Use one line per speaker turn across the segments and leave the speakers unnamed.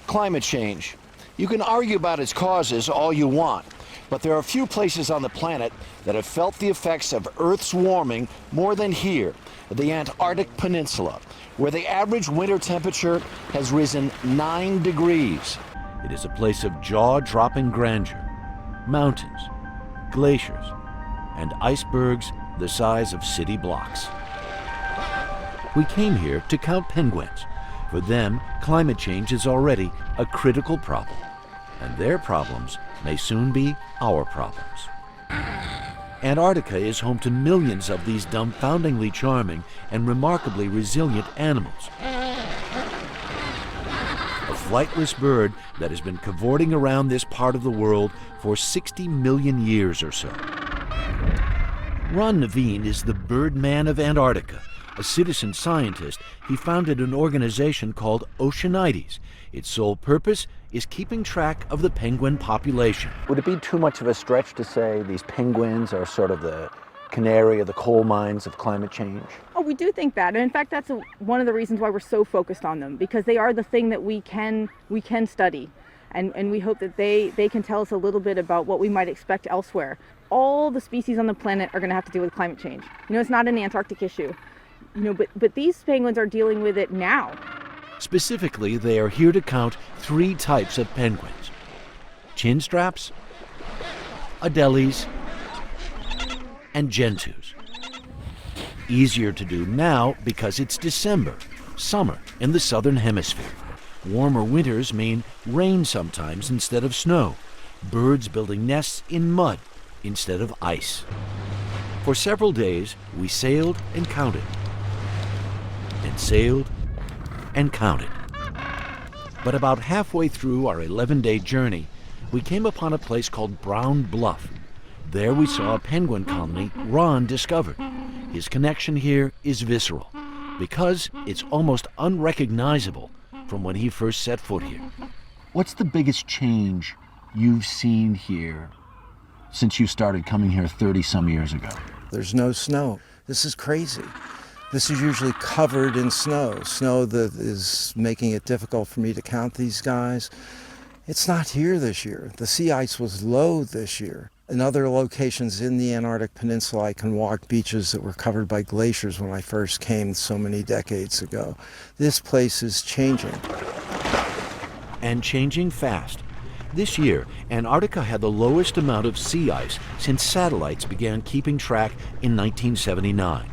Climate change. You can argue about its causes all you want, but there are few places on the planet that have felt the effects of Earth's warming more than here, the Antarctic Peninsula, where the average winter temperature has risen 9 degrees.
It is a place of jaw-dropping grandeur, mountains, glaciers, and icebergs the size of city blocks. We came here to count penguins. For them, climate change is already a critical problem, and their problems may soon be our problems. Antarctica is home to millions of these dumbfoundingly charming and remarkably resilient animals. A flightless bird that has been cavorting around this part of the world for 60 million years or so. Naveen is the Birdman of Antarctica. A citizen scientist, he founded an organization called Oceanites. Its sole purpose is keeping track of the penguin population.
Would it be too much of a stretch to say these penguins are sort of the canary of the coal mines of climate change?
Oh, we do think that. And in fact, that's one of the reasons why we're so focused on them, because they are the thing that we can study. And we hope that they can tell us a little bit about what we might expect elsewhere. All the species on the planet are going to have to deal with climate change. It's not an Antarctic issue. But these penguins are dealing with it now.
Specifically, they are here to count 3 types of penguins: Chinstraps, Adélies, and gentoos. Easier to do now because it's December, summer in the southern hemisphere. Warmer winters mean rain sometimes instead of snow, birds building nests in mud instead of ice. For several days, we sailed and counted, and sailed and counted. But about halfway through our 11-day journey, we came upon a place called Brown Bluff. There we saw a penguin colony Ron discovered. His connection here is visceral, because it's almost unrecognizable from when he first set foot here.
What's the biggest change you've seen here since you started coming here 30-some years ago?
There's no snow. This is crazy. This is usually covered in snow. Snow that is making it difficult for me to count these guys. It's not here this year. The sea ice was low this year. In other locations in the Antarctic Peninsula, I can walk beaches that were covered by glaciers when I first came so many decades ago. This place is changing.
And changing fast. This year, Antarctica had the lowest amount of sea ice since satellites began keeping track in 1979.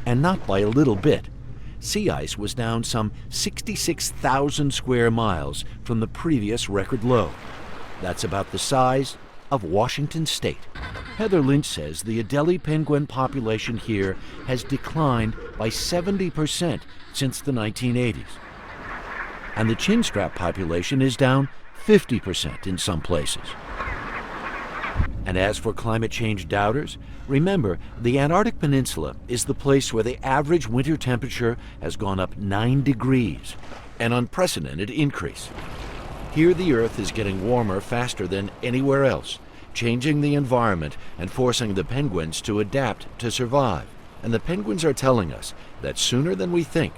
And not by a little bit. Sea ice was down some 66,000 square miles from the previous record low. That's about the size of Washington State. Heather Lynch says the Adélie penguin population here has declined by 70% since the 1980s. And the Chinstrap population is down 50% in some places. And as for climate change doubters, remember, the Antarctic Peninsula is the place where the average winter temperature has gone up 9 degrees, an unprecedented increase. Here the Earth is getting warmer faster than anywhere else, changing the environment and forcing the penguins to adapt to survive. And the penguins are telling us that sooner than we think,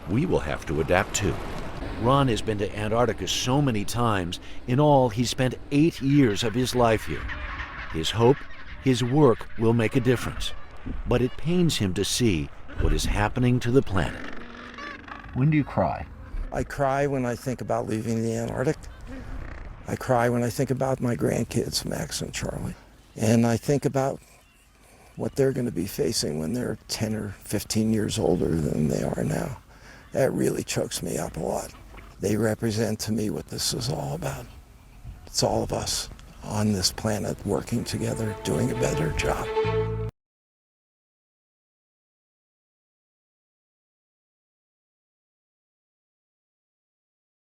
we will have to adapt too. Ron has been to Antarctica so many times. In all, he's spent 8 years of his life here. His hope, his work will make a difference. But it pains him to see what is happening to the planet.
When do you cry?
I cry when I think about leaving the Antarctic. I cry when I think about my grandkids, Max and Charlie. And I think about what they're going to be facing when they're 10 or 15 years older than they are now. That really chokes me up a lot. They represent to me what this is all about. It's all of us on this planet working together, doing a better job.